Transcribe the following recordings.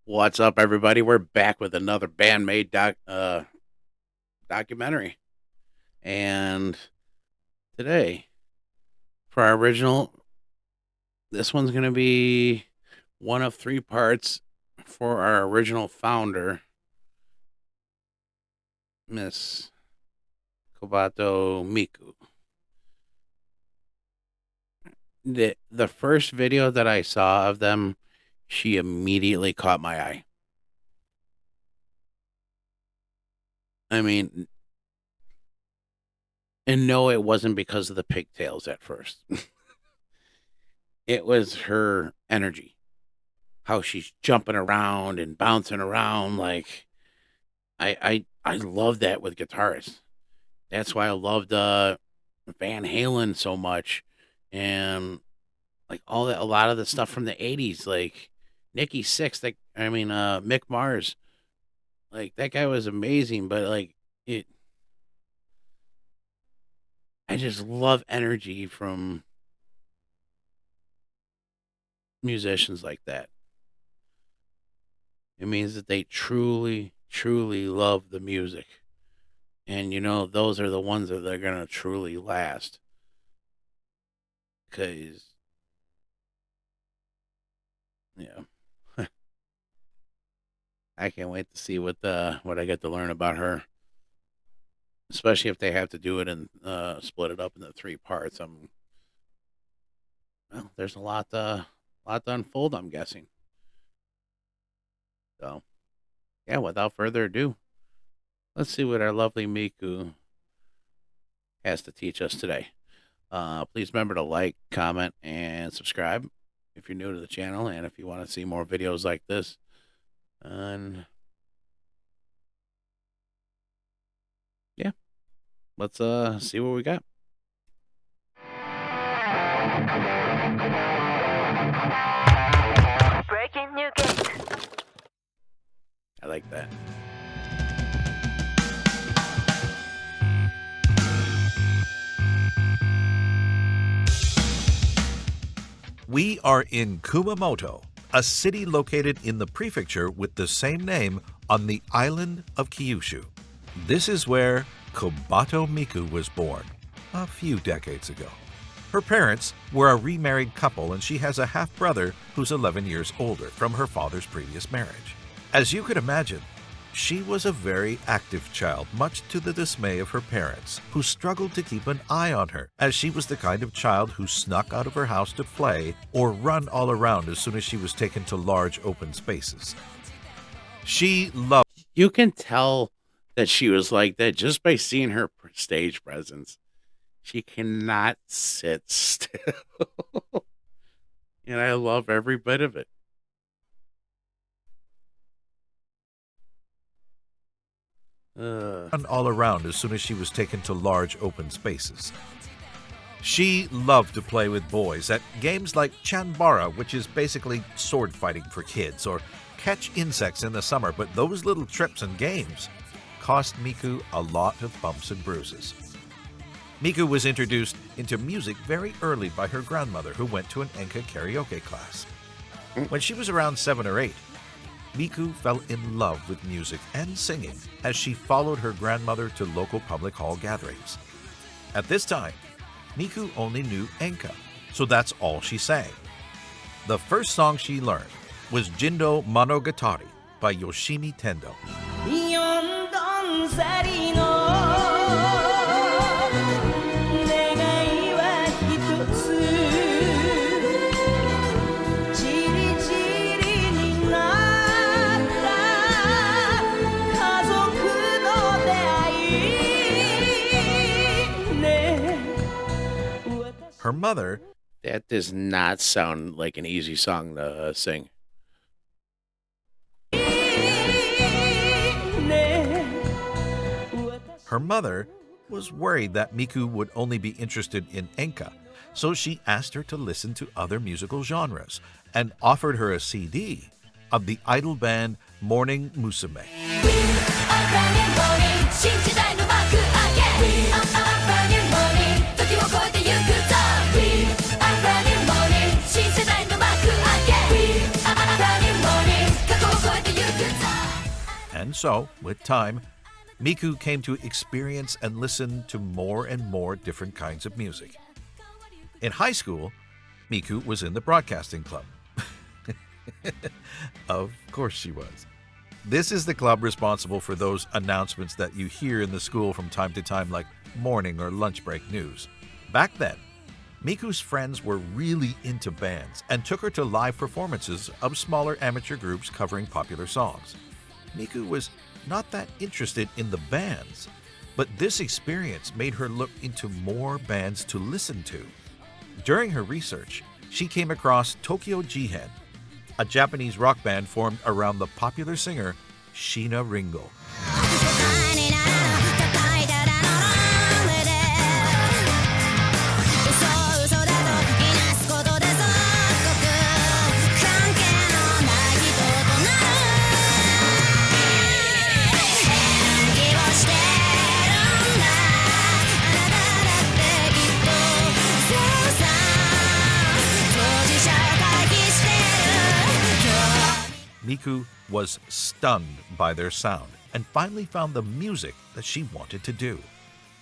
What's up, everybody? We're back with another Band-Maid documentary. And today, for our original, this one's going to be one of three parts for our original founder, Miss KOBATO Miku. The first video that I saw of them, she immediately caught my eye. I mean, and no, it wasn't because of the pigtails at first. It was her energy, how she's jumping around and bouncing around. Like, I love that with guitarists. That's why I loved Van Halen so much, and like all that, a lot of the stuff from the '80s, like Nikki Sixx. Mick Mars. Like, that guy was amazing, but like I just love energy from musicians like that. It means that they truly, truly love the music. And, those are the ones that they're going to truly last. Because, yeah. I can't wait to see what I get to learn about her. Especially if they have to do it and split it up into three parts. There's a lot to unfold, I'm guessing. So, yeah, without further ado, let's see what our lovely Miku has to teach us today. Please remember to like, comment, and subscribe if you're new to the channel, and if you want to see more videos like this. And yeah, let's see what we got. Breaking new gate. I like that. We are in Kumamoto, a city located in the prefecture with the same name on the island of Kyushu. This is where KOBATO Miku was born a few decades ago. Her parents were a remarried couple, and she has a half-brother who's 11 years older from her father's previous marriage. As you could imagine, she was a very active child, much to the dismay of her parents, who struggled to keep an eye on her, as she was the kind of child who snuck out of her house to play or run all around as soon as she was taken to large open spaces. She loved... You can tell that she was like that just by seeing her stage presence. She cannot sit still. And I love every bit of it. Run all around as soon as she was taken to large open spaces. She loved to play with boys at games like Chanbara, which is basically sword fighting for kids, or catch insects in the summer, but those little trips and games cost Miku a lot of bumps and bruises. Miku was introduced into music very early by her grandmother, who went to an enka karaoke class. When she was around 7 or 8, Miku fell in love with music and singing as she followed her grandmother to local public hall gatherings. At this time, Miku only knew enka, so that's all she sang. The first song she learned was Jindo Monogatari by Yoshimi Tendo. Her mother... That does not sound like an easy song to sing. Her mother was worried that Miku would only be interested in enka, so she asked her to listen to other musical genres and offered her a CD of the idol band Morning Musume. so, with time, Miku came to experience and listen to more and more different kinds of music. In high school, Miku was in the broadcasting club. Of course she was. This is the club responsible for those announcements that you hear in the school from time to time, like morning or lunch break news. Back then, Miku's friends were really into bands and took her to live performances of smaller amateur groups covering popular songs. Miku was not that interested in the bands, but this experience made her look into more bands to listen to. During her research, she came across Tokyo Jihen, a Japanese rock band formed around the popular singer Sheena Ringo. Miku was stunned by their sound and finally found the music that she wanted to do.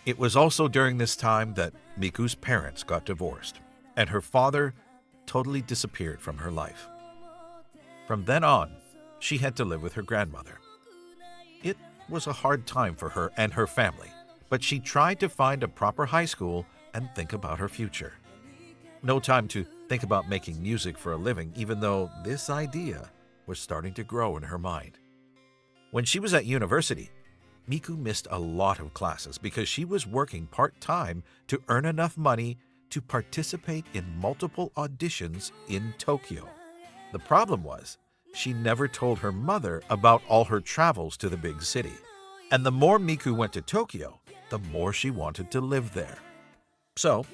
It was also during this time that Miku's parents got divorced, and her father totally disappeared from her life. From then on, she had to live with her grandmother. It was a hard time for her and her family, but she tried to find a proper high school and think about her future. No time to think about making music for a living, even though this idea was starting to grow in her mind. When she was at university, Miku missed a lot of classes because she was working part-time to earn enough money to participate in multiple auditions in Tokyo. The problem was, she never told her mother about all her travels to the big city. And the more Miku went to Tokyo, the more she wanted to live there. So,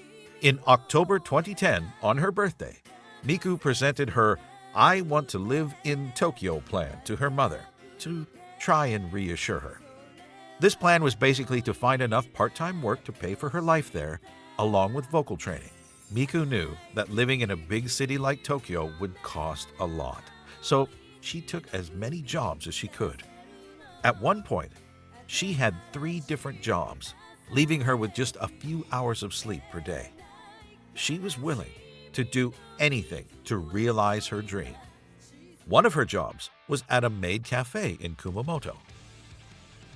in October 2010, on her birthday, Miku presented her "I want to live in Tokyo" plan to her mother to try and reassure her. This plan was basically to find enough part-time work to pay for her life there, along with vocal training. Miku knew that living in a big city like Tokyo would cost a lot, so she took as many jobs as she could. At one point, she had 3 different jobs, leaving her with just a few hours of sleep per day. She was willing to do anything to realize her dream. One of her jobs was at a maid cafe in Kumamoto.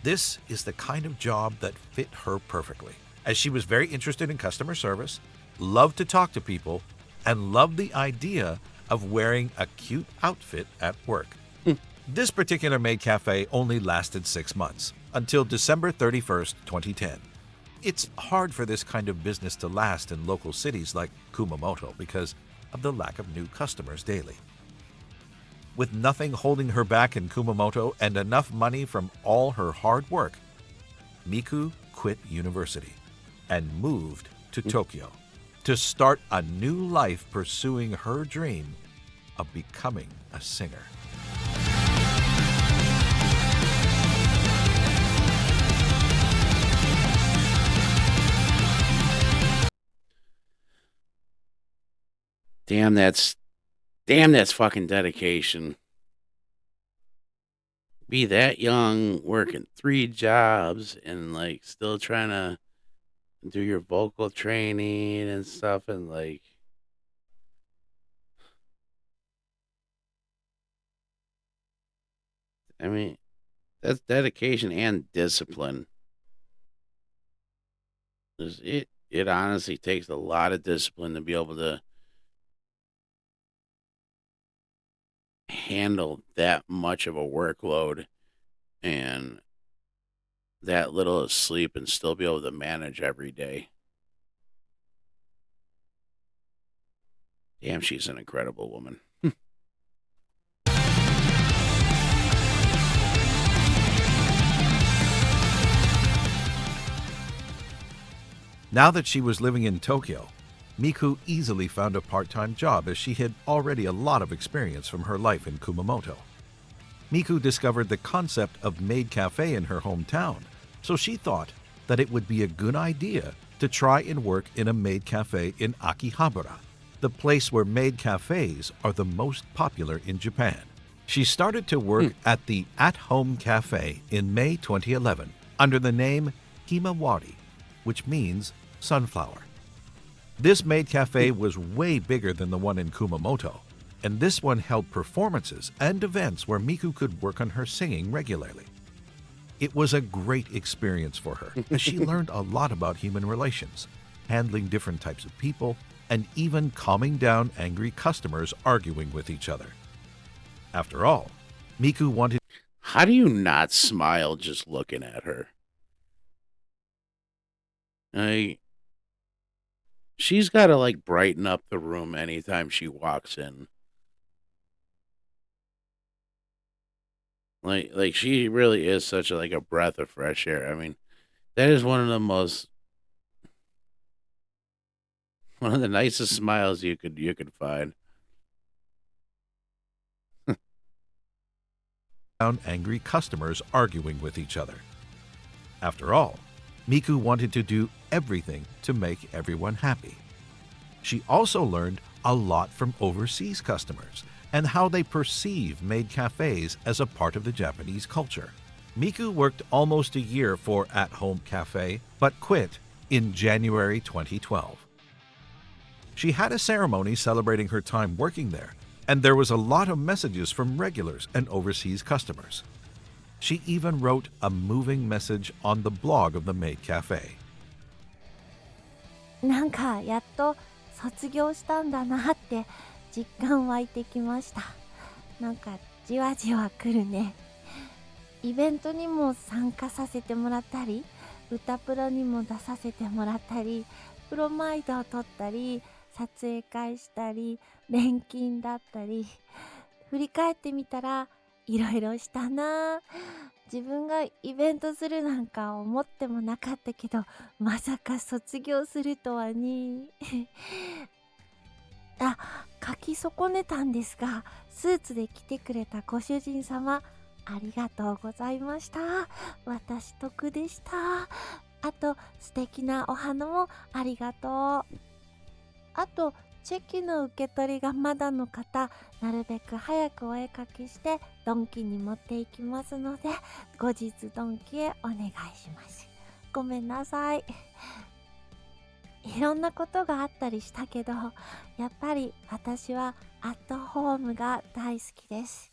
This is the kind of job that fit her perfectly, as she was very interested in customer service, loved to talk to people, and loved the idea of wearing a cute outfit at work. This particular maid cafe only lasted 6 months, until December 31st, 2010. It's hard for this kind of business to last in local cities like Kumamoto because of the lack of new customers daily. With nothing holding her back in Kumamoto and enough money from all her hard work, Miku quit university and moved to Tokyo to start a new life pursuing her dream of becoming a singer. Damn, that's fucking dedication. Be that young, working 3 jobs, and like still trying to do your vocal training and stuff, and like, I mean, that's dedication and discipline. It honestly takes a lot of discipline to be able to handle that much of a workload and that little of sleep and still be able to manage every day. Damn, she's an incredible woman. Now that she was living in Tokyo, Miku easily found a part-time job as she had already a lot of experience from her life in Kumamoto. Miku discovered the concept of maid cafe in her hometown, so she thought that it would be a good idea to try and work in a maid cafe in Akihabara, the place where maid cafes are the most popular in Japan. She started to work at the at-home cafe in May 2011 under the name Himawari, which means sunflower. This maid cafe was way bigger than the one in Kumamoto, and this one held performances and events where Miku could work on her singing regularly. It was a great experience for her, as she learned a lot about human relations, handling different types of people, and even calming down angry customers arguing with each other. After all, Miku wanted... How do you not smile just looking at her? She's got to like brighten up the room anytime she walks in. Like she really is such a breath of fresh air. I mean, that is one of the nicest smiles you could find. Down angry customers arguing with each other. After all, Miku wanted to do everything to make everyone happy. She also learned a lot from overseas customers and how they perceive maid cafes as a part of the Japanese culture. Miku worked almost a year for At Home Cafe, but quit in January 2012. She had a ceremony celebrating her time working there, and there was a lot of messages from regulars and overseas customers. She even wrote a moving message on the blog of the maid cafe. なんかやっと卒業したんだなって実感湧いてきました。なんかじわじわ来るね。イベントにも参加させてもらったり、歌プロにも出させてもらったり、プロマイドを撮ったり、撮影会したり、錬金だったり、振り返ってみたらいろいろしたな。自分がイベントするなんか思ってもなかったけど、まさか卒業するとはね。あ、書き損ねたんですが、スーツで来てくれたご主人様、ありがとうございました。私得でした。あと素敵なお花もありがとう。あとチェキの受け取りがまだの方、なるべく早くお絵かきしてドンキに持っていきますので、後日ドンキへお願いします。ごめんなさい。いろんなことがあったりしたけど、やっぱり私はアットホームが大好きです。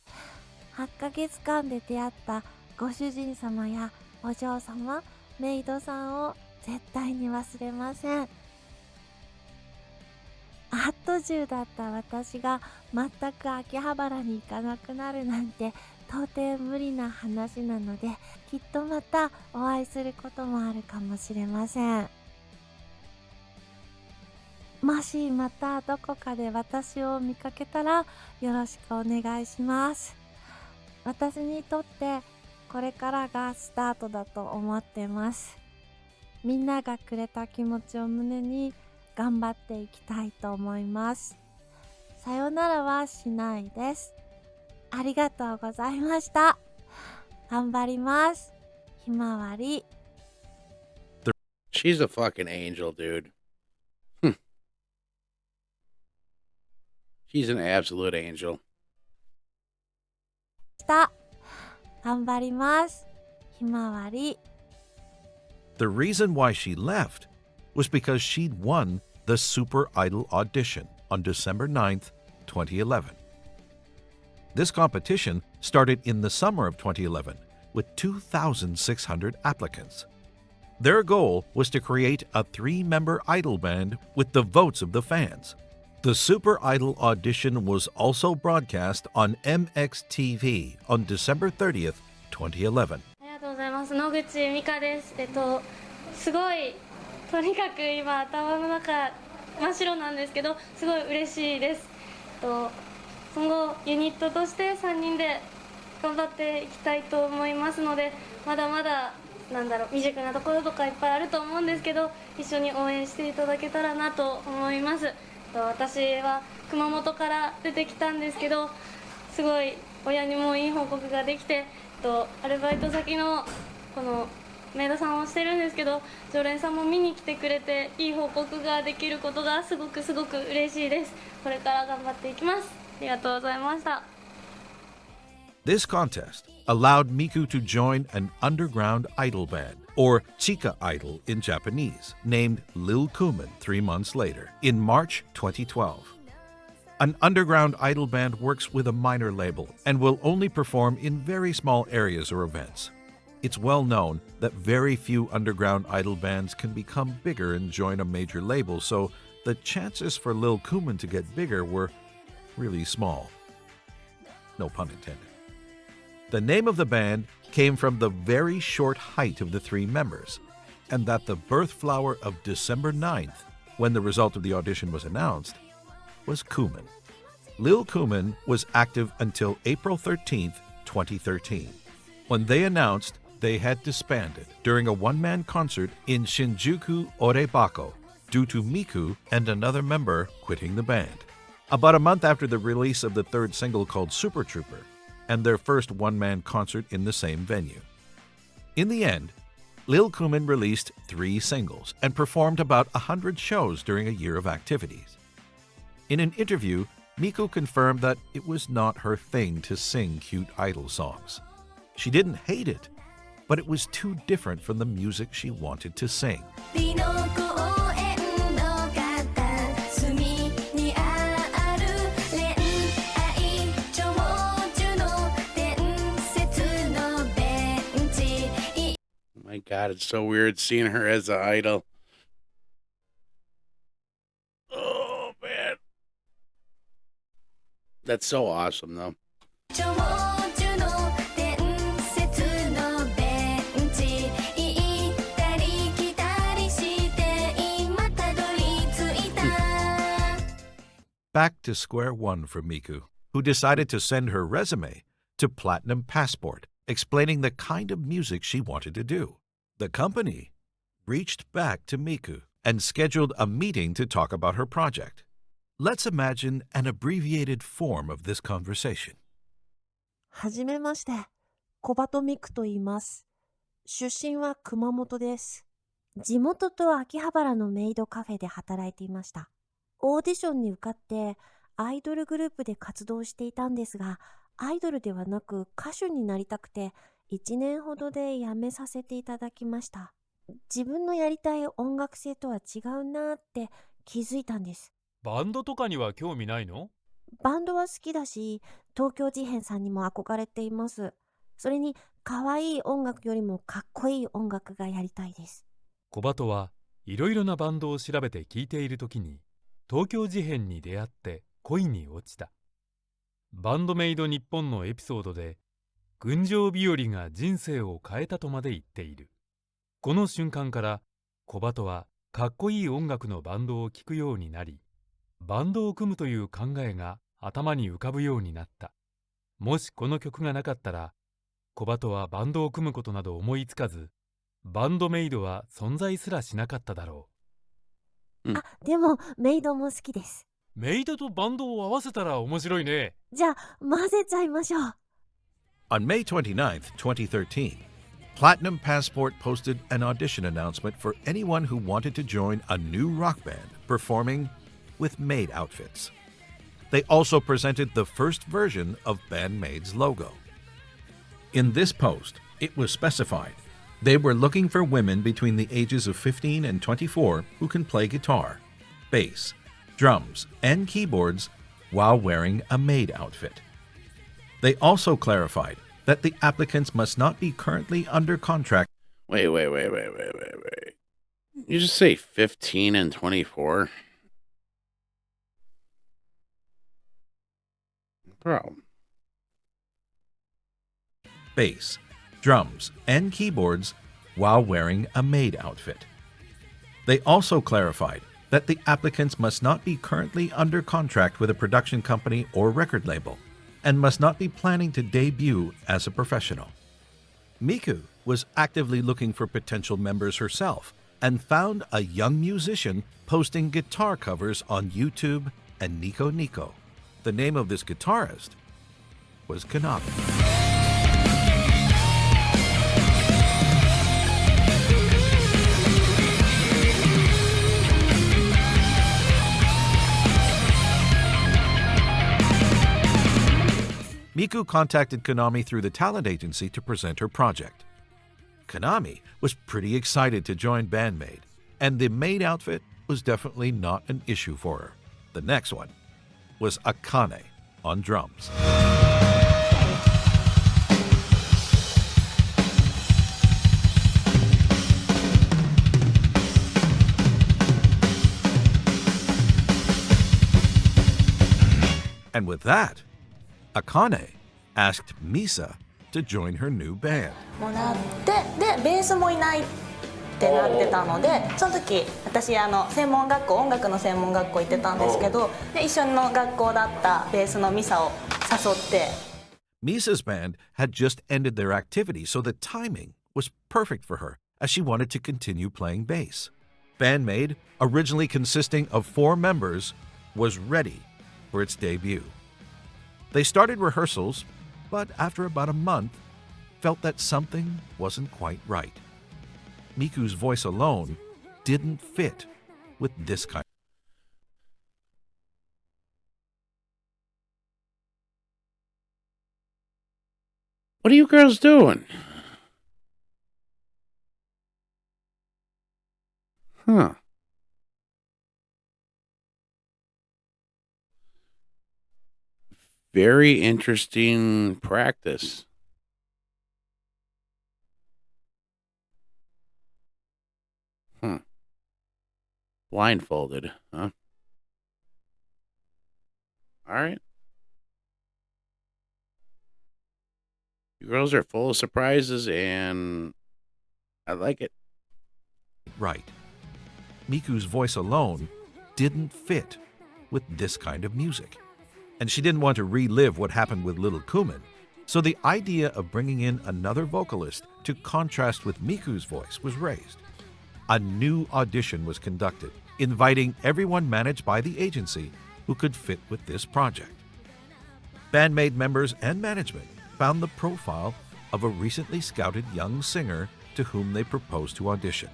8ヶ月間で出会ったご主人様やお嬢様、メイドさんを絶対に忘れません。アット中だった私が全く秋葉原に行かなくなるなんて到底無理な話なので、きっとまたお会いすることもあるかもしれません。もしまたどこかで私を見かけたらよろしくお願いします。私にとってこれからがスタートだと思ってます。みんながくれた気持ちを胸に頑張っていきたいと思います。さよならはしないです。ありがとうございました。頑張ります。ひまわり。She's a fucking angel, dude. She's an absolute angel. 頑張ります。ひまわり。The reason why she left was because she'd won the Super Idol audition on December 9th, 2011. This competition started in the summer of 2011 with 2,600 applicants. Their goal was to create a 3-member idol band with the votes of the fans. The Super Idol audition was also broadcast on MXTV on December 30th, 2011. ありがとうございます。野口美香です。すごいとにかく今頭の中真っ白なんですけど、すごい嬉しいです。今後ユニットとして3人で頑張っていきたいと思いますので、まだまだ未熟なところとかいっぱいあると思うんですけど、一緒に応援していただけたらなと思います。私は熊本から出てきたんですけど、すごい親にもいい報告ができて、アルバイト先のこのメイドさんをしてるんですけど、常連さんも見に来てくれていい報告ができることがすごく嬉しいです。これから頑張っていきます。ありがとうございました。This contest allowed Miku to join an underground idol band, or Chika idol in Japanese, named Lil Kumin 3 months later, in March 2012. An underground idol band works with a minor label and will only perform in very small areas or events. It's well known that very few underground idol bands can become bigger and join a major label, so the chances for Lil Kumin to get bigger were really small. No pun intended. The name of the band came from the very short height of the 3 members, and that the birth flower of December 9th, when the result of the audition was announced, was Kumin. Lil Kumin was active until April 13th, 2013, when they announced they had disbanded during a one-man concert in Shinjuku Orebako due to Miku and another member quitting the band. About a month after the release of the 3rd single called Super Trooper, and their first one-man concert in the same venue. In the end, Lil Kumin released 3 singles and performed about 100 shows during a year of activities. In an interview, Miku confirmed that it was not her thing to sing cute idol songs. She didn't hate it, but it was too different from the music she wanted to sing. My God, it's so weird seeing her as an idol. Oh, man. That's so awesome, though. Back to square one for Miku, who decided to send her resume to Platinum Passport, explaining the kind of music she wanted to do. The company reached back to Miku and scheduled a meeting to talk about her project. Let's imagine an abbreviated form of this conversation. はじめまして、小鳩ミクと言います。出身は熊本です。地元と秋葉原のメイドカフェで働いていました。オーディションに受かってアイドルグループで活動していたんですが、アイドルではなく歌手になりたくて1年ほどで辞めさせていただきました。自分のやりたい音楽性とは違うなって気づいたんです。バンドとかには興味ないの？バンドは好きだし、東京事変さんにも憧れています。それに可愛い音楽よりもかっこいい音楽がやりたいです。小鳩はいろいろなバンドを調べて聴いているときに東京事変に出会って恋に落ちた。バンドメイド日本のエピソードで群青日和が人生を変えたとまで言っている。この瞬間から小鳩はかっこいい音楽のバンドを聴くようになり、バンドを組むという考えが頭に浮かぶようになった。もしこの曲がなかったら小鳩はバンドを組むことなど思いつかず、バンドメイドは存在すらしなかっただろう。でもメイドも好きです。メイドとバンドを合わせたら面白いね。じゃあ混ぜちゃいましょう。On May 29th, 2013, Platinum Passport posted an audition announcement for anyone who wanted to join a new rock band performing with maid outfits. They also presented the first version of Band-Maid's logo. In this post, it was specified they were looking for women between the ages of 15 and 24 who can play guitar, bass, drums, and keyboards while wearing a maid outfit. They also clarified that the applicants must not be currently under contract. Wait. You just say 15 and 24? Bro. Bass, drums, and keyboards while wearing a maid outfit. They also clarified that the applicants must not be currently under contract with a production company or record label and must not be planning to debut as a professional. Miku was actively looking for potential members herself and found a young musician posting guitar covers on YouTube and Nico Nico. The name of this guitarist was Kanami. Miku contacted Konami through the talent agency to present her project. Konami was pretty excited to join Band-Maid, and the maid outfit was definitely not an issue for her. The next one was Akane on drums. And with that, Akane asked Misa to join her new band. もらってでベースもいないってなってたので、その時私専門学校音楽の専門学校行ってたんですけど、で一緒の学校だったベースのミサを誘って。Misa's band had just ended their activity, so the timing was perfect for her as she wanted to continue playing bass. Band-Maid, originally consisting of 4 members, was ready for its debut. They started rehearsals, but after about a month, felt that something wasn't quite right. Miku's voice alone didn't fit with this kind. What are you girls doing? Huh. Very interesting practice. Blindfolded, huh? All right. You girls are full of surprises, and I like it. Right. Miku's voice alone didn't fit with this kind of music. And she didn't want to relive what happened with Little Kumin, so the idea of bringing in another vocalist to contrast with Miku's voice was raised. A new audition was conducted, inviting everyone managed by the agency who could fit with this project. Band-Maid members and management found the profile of a recently scouted young singer to whom they proposed to audition.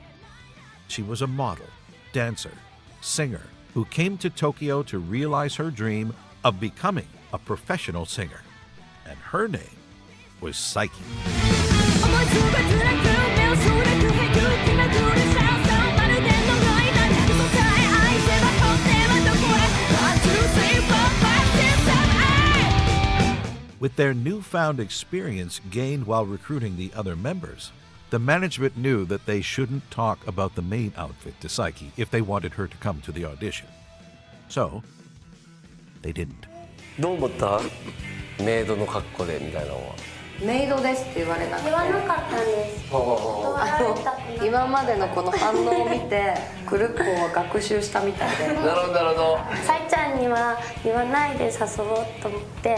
She was a model, dancer, singer who came to Tokyo to realize her dream of becoming a professional singer. And her name was Psyche. With their newfound experience gained while recruiting the other members, the management knew that they shouldn't talk about the maid outfit to Psyche if they wanted her to come to the audition. So, they didn't. どう思ったメイドの格好でみたいなのは。メイドですって言われなくて、言わなかったんです。今までのこの反応を見てクルッコは学習したみたいで。なるほどなるほど。さいちゃんには言わないで誘おうと思って。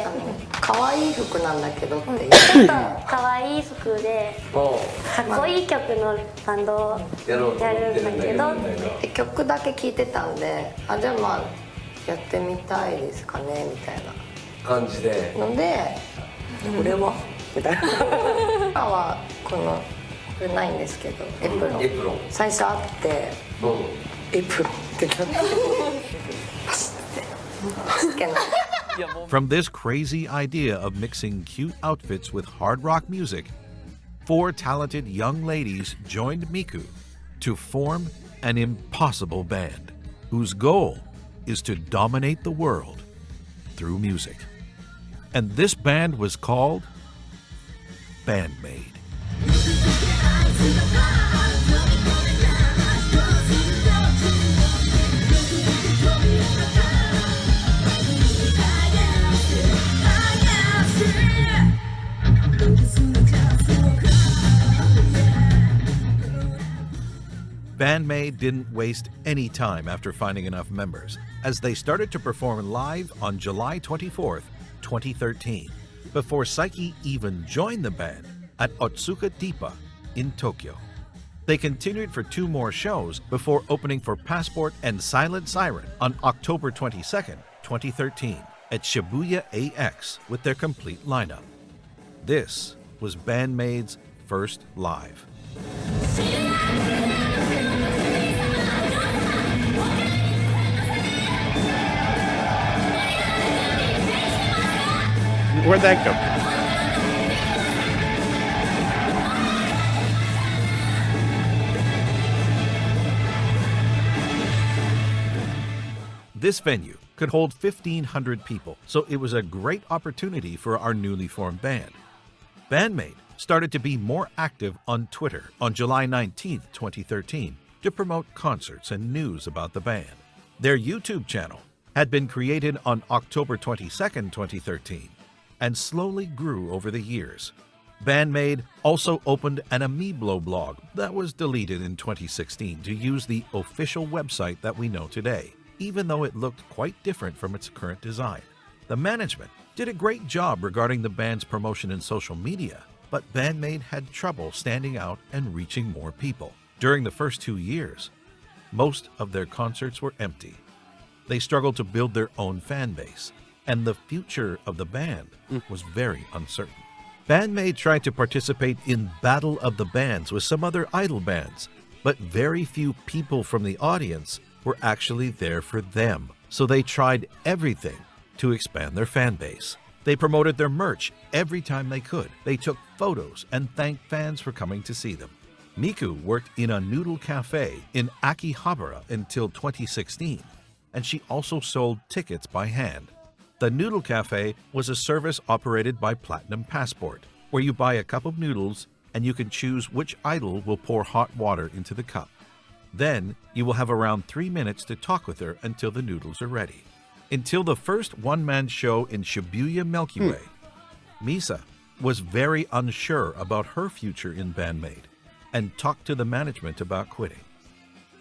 可愛い服なんだけどって言って。ちょっと可愛い服でかっこいい曲のバンドをやるんだけど。曲だけ聴いてたんで、あじゃあまあやってみたいですかねみたいな感じで。ので、これは。みたいな今はこれないんですけどエプロン、最初あってエプロンってなってパシッて From this crazy idea of mixing cute outfits with hard rock music, 4 talented young ladies joined Miku to form an impossible band whose goal is to dominate the world through music. And this band was called Band-Maid. Band-Maid didn't waste any time after finding enough members, as they started to perform live on July 24th, 2013. Before Psyche even joined the band at Otsuka Deepa in Tokyo. They continued for 2 more shows before opening for Passport and Silent Siren on October 22nd, 2013 at Shibuya AX with their complete lineup. This was Band-Maid's first live. Where'd that come from? This venue could hold 1,500 people, so it was a great opportunity for our newly formed band. Band-Maid started to be more active on Twitter on July 19, 2013, to promote concerts and news about the band. Their YouTube channel had been created on October 22, 2013, and slowly grew over the years. Band-Maid also opened an Amiiblo blog that was deleted in 2016 to use the official website that we know today, even though it looked quite different from its current design. The management did a great job regarding the band's promotion in social media, but Band-Maid had trouble standing out and reaching more people. During the first 2 years, most of their concerts were empty. They struggled to build their own fan base, and the future of the band was very uncertain. Band-Maid tried to participate in Battle of the Bands with some other idol bands, but very few people from the audience were actually there for them, so they tried everything to expand their fan base. They promoted their merch every time they could. They took photos and thanked fans for coming to see them. Miku worked in a noodle cafe in Akihabara until 2016, and she also sold tickets by hand. The noodle cafe was a service operated by Platinum Passport, where you buy a cup of noodles and you can choose which idol will pour hot water into the cup. Then you will have around 3 minutes to talk with her until the noodles are ready. Until the first one-man show in Shibuya Milky Way, Misa was very unsure about her future in Band-Maid and talked to the management about quitting.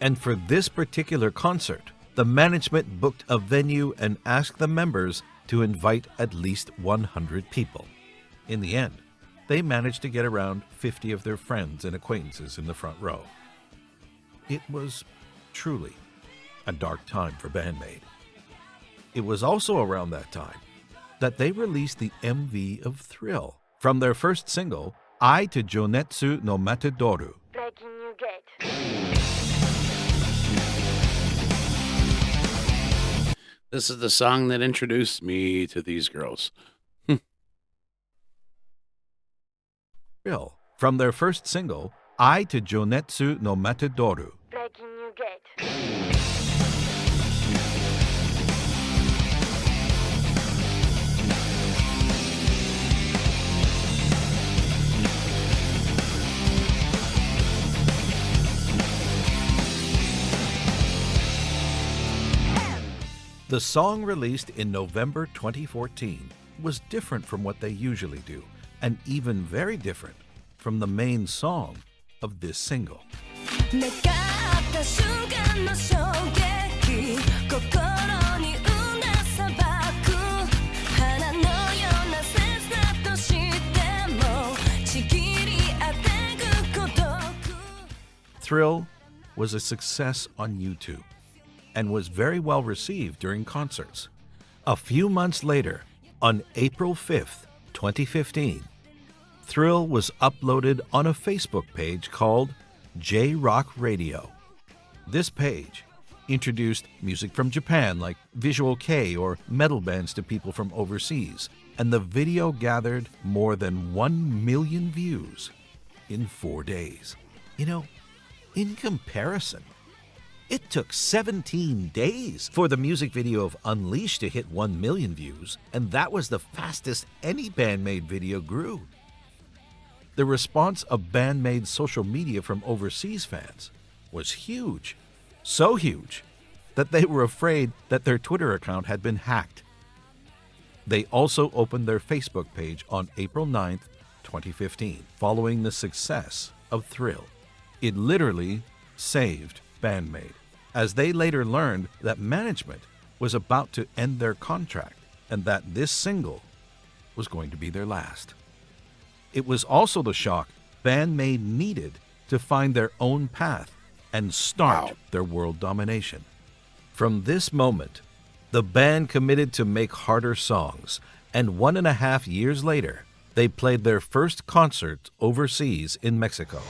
And for this particular concert, the management booked a venue and asked the members to invite at least 100 people. In the end, they managed to get around 50 of their friends and acquaintances in the front row. It was truly a dark time for Band-Maid. It was also around that time that they released the MV of Thrill from their first single, Ai to Jonetsu no Matedoru. Breaking New Gate. This is the song that introduced me to these girls. Thrill from their first single, Ai to Jonetsu no Matedoru. Breaking New Gate. The song, released in November 2014, was different from what they usually do, and even very different from the main song of this single. Thrill was a success on YouTube and was very well received during concerts. A few months later, on April 5th, 2015, Thrill was uploaded on a Facebook page called J-Rock Radio. This page introduced music from Japan like Visual Kei or metal bands to people from overseas, and the video gathered more than 1 million views in 4 days. You know, in comparison, it took 17 days for the music video of Unleash to hit 1 million views, and that was the fastest any Band-Maid video grew. The response of Band-Maid's social media from overseas fans was huge. So huge that they were afraid that their Twitter account had been hacked. They also opened their Facebook page on April 9th, 2015, following the success of Thrill. It literally saved Band-Maid, as they later learned that management was about to end their contract and that this single was going to be their last. It was also the shock Band-Maid needed to find their own path and start their world domination. From this moment, the band committed to make harder songs, and 1.5 years later, they played their first concert overseas in Mexico.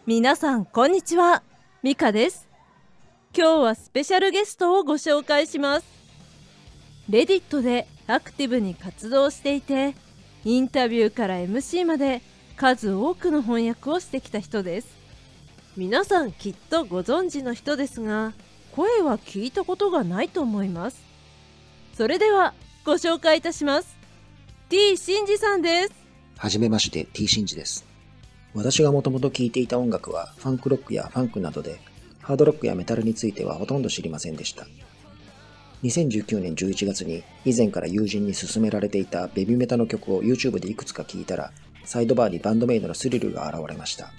皆さんこんにちは、ミカです。今日はスペシャルゲストをご紹介します。レディットでアクティブに活動していて、インタビューから MC まで数多くの翻訳をしてきた人です。皆さんきっとご存知の人ですが、声は聞いたことがないと思います。それではご紹介いたします。 T シンジさんです。はじめまして、 T シンジです。私がもともと聴いていた音楽はファンクロックやファンクなどで、ハードロックやメタルについてはほとんど知りませんでした。2019年11月に以前から友人に勧められていたベビーメタの曲を YouTube でいくつか聴いたら、サイドバーにバンドメイドのスリルが現れました。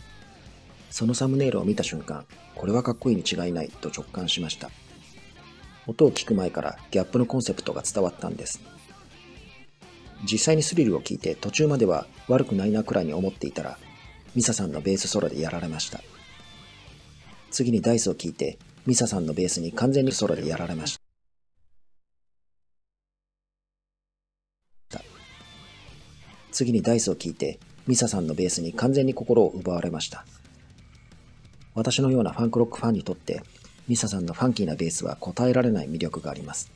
そのサムネイルを見た瞬間、これはかっこいいに違いないと直感しました。音を聞く前からギャップのコンセプトが伝わったんです。実際にスリルを聞いて途中までは悪くないなくらいに思っていたら、ミサさんのベースソロでやられました。次にダイスを聞いて、ミサさんのベースに完全にソロでやられました。次にダイスを聞いて、ミサさんのベースに完全に心を奪われました。私のようなファンクロックファンにとって、ミサさんのファンキーなベースは答えられない魅力があります。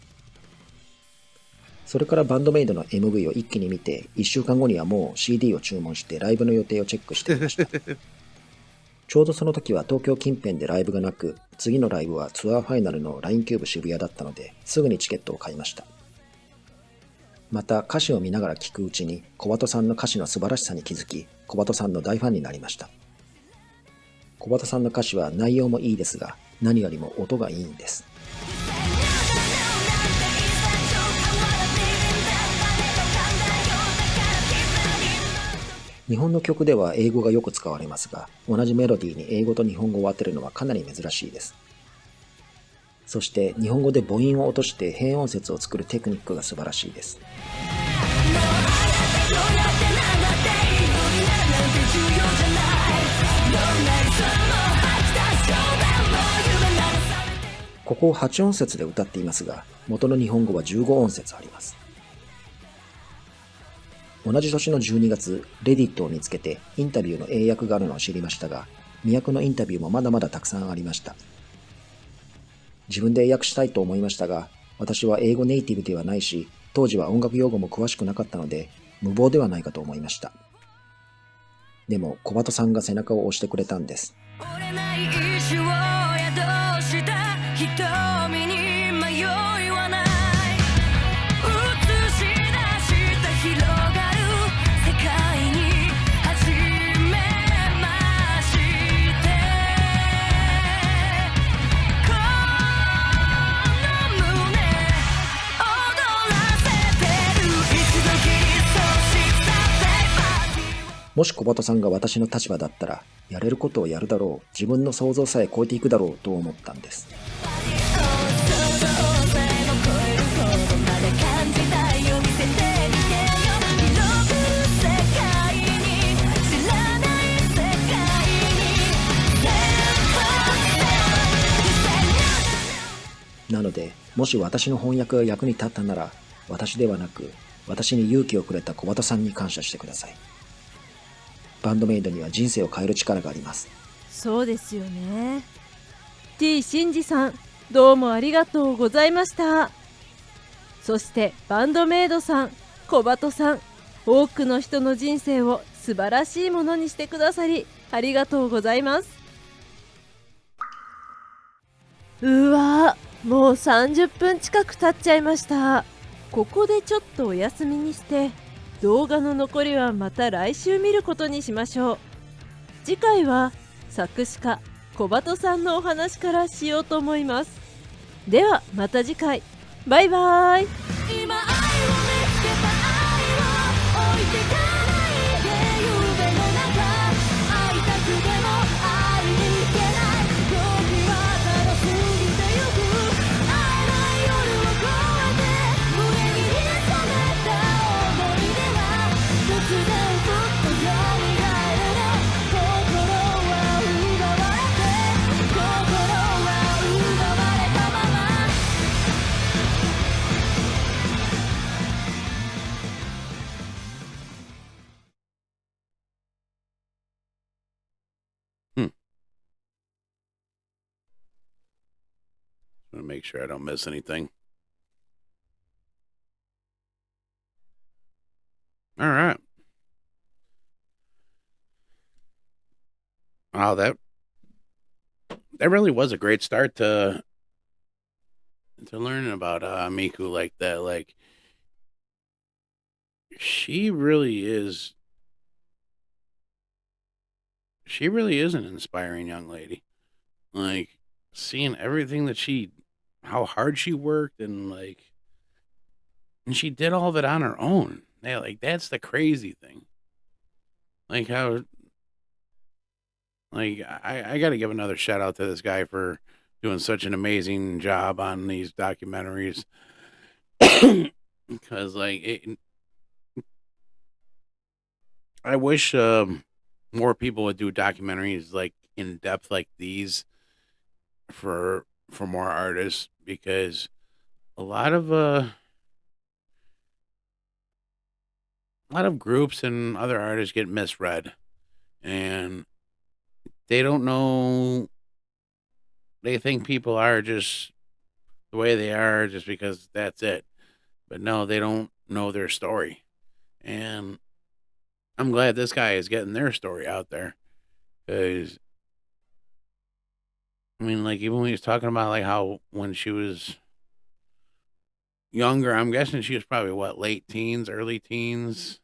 それからバンドメイドの MV を一気に見て、1週間後にはもう CD を注文してライブの予定をチェックしていました。ちょうどその時は東京近辺でライブがなく、次のライブはツアーファイナルの LINE キューブ渋谷だったので、すぐにチケットを買いました。また歌詞を見ながら聴くうちに、小鳩さんの歌詞の素晴らしさに気づき、小鳩さんの大ファンになりました。小鳩さんの歌詞は内容もいいですが、何よりも音がいいんです。日本の曲では英語がよく使われますが、同じメロディーに英語と日本語を当てるのはかなり珍しいです。そして日本語で母音を落として変音節を作るテクニックが素晴らしいです。ここを8音節で歌っていますが、元の日本語は15音節あります。同じ年の12月、レディットを見つけてインタビューの英訳があるのを知りましたが、未訳のインタビューもまだまだたくさんありました。自分で英訳したいと思いましたが、私は英語ネイティブではないし、当時は音楽用語も詳しくなかったので、無謀ではないかと思いました。でも、小鳩さんが背中を押してくれたんです。折れない石を宿した瞳に迷いはない。映し出した広がる世界に初めまして。この胸躍らせてる一度きりそうしたパーティー。もし小鳩さんが私の立場だったら、やれることをやるだろう、自分の想像さえ超えていくだろうと思ったんです。なので、もし私の翻訳が役に立ったなら、私ではなく、私に勇気をくれた小鳩さんに感謝してください。バンドメイドには人生を変える力があります。そうですよね。 T シンジさん、どうもありがとうございました。そしてバンドメイドさん、小鳩さん、多くの人の人生を素晴らしいものにしてくださりありがとうございます。うわー、もう30分近く経っちゃいました。ここでちょっとお休みにして、動画の残りはまた来週見ることにしましょう。次回は作詞家小鳩さんのお話からしようと思います。ではまた次回、バイバイ。今愛を見つけた愛を置いてかないで、夢の中会いたくても会いに行けない時は楽しすぎてゆく、会えない夜を越えて胸に秘めた想い出が突然ふっと蘇るね。心は奪われて、心は奪われたまま。make sure I don't miss anything. All right. Wow, that really was a great start to learning about Miku like that. Like, she really is an inspiring young lady. Like, seeing everything that how hard she worked, and she did all of it on her own. Yeah, like, that's the crazy thing. Like, how, like, I got to give another shout out to this guy for doing such an amazing job on these documentaries. Because, I wish more people would do documentaries like in depth like these for more artists, because a lot of groups and other artists get misread, and they don't know. They think people are just the way they are just because that's it. But no, they don't know their story. And I'm glad this guy is getting their story out there. Because, I mean, like, even when he was talking about, like, how when she was younger, I'm guessing she was probably, what, late teens, early teens?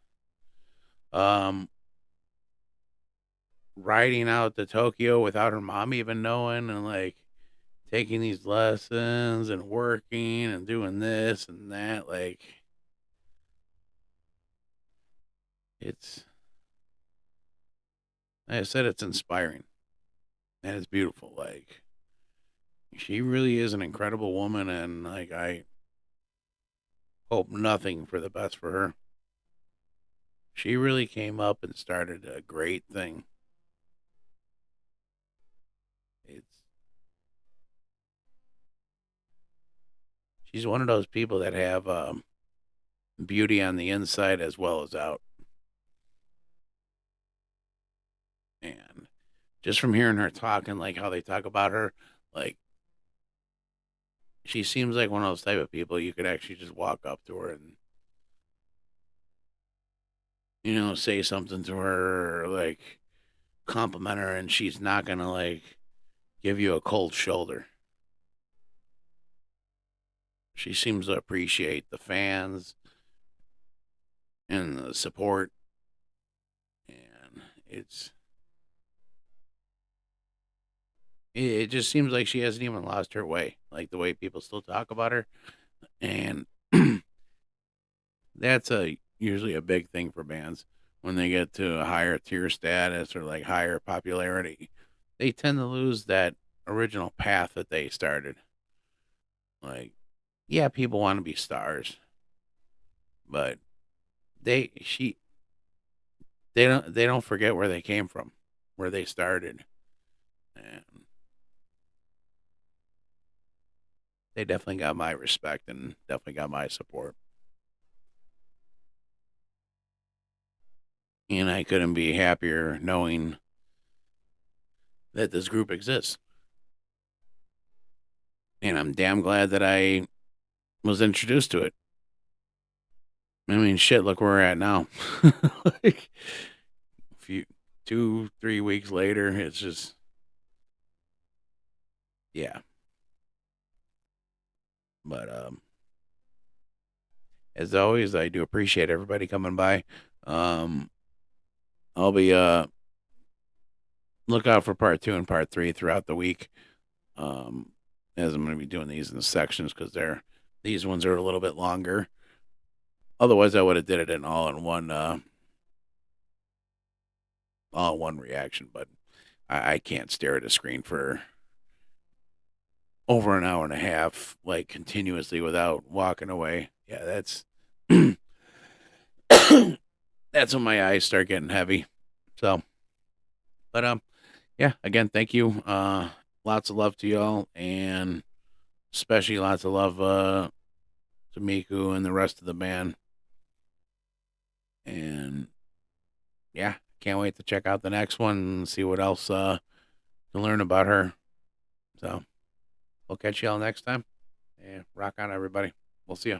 Riding out to Tokyo without her mom even knowing, and, like, taking these lessons and working and doing this and that. Like, it's, like I said, it's inspiring and it's beautiful. Like, she really is an incredible woman, and, like, I hope nothing for the best for her. She really came up and started a great thing. She's one of those people that have beauty on the inside as well as out. And just from hearing her talking, like how they talk about her, like, she seems like one of those type of people you could actually just walk up to her and, say something to her, or, like, compliment her, and she's not gonna, like, give you a cold shoulder. She seems to appreciate the fans and the support, and it just seems like she hasn't even lost her way, like the way people still talk about her. And that's usually a big thing for bands when they get to a higher tier status or, like, higher popularity. They tend to lose that original path that they started. Like, yeah, people want to be stars, but they she they don't forget where they came from, where they started, and they definitely got my respect and definitely got my support. And I couldn't be happier knowing that this group exists. And I'm damn glad that I was introduced to it. I mean, shit, look where we're at now. Like, a few 2-3 weeks later, it's just, yeah. But as always, I do appreciate everybody coming by. I'll be look out for part 2 and part 3 throughout the week. As I'm going to be doing these in sections, because these ones are a little bit longer. Otherwise, I would have did it in all in one reaction. But I can't stare at a screen for over an hour and a half, like, continuously without walking away. Yeah, that's that's when my eyes start getting heavy. So, but yeah, again, thank you. Lots of love to y'all, and especially lots of love to Miku and the rest of the band. And yeah, can't wait to check out the next one and see what else to learn about her. So, we'll catch y'all next time. Yeah, rock on, everybody. We'll see you.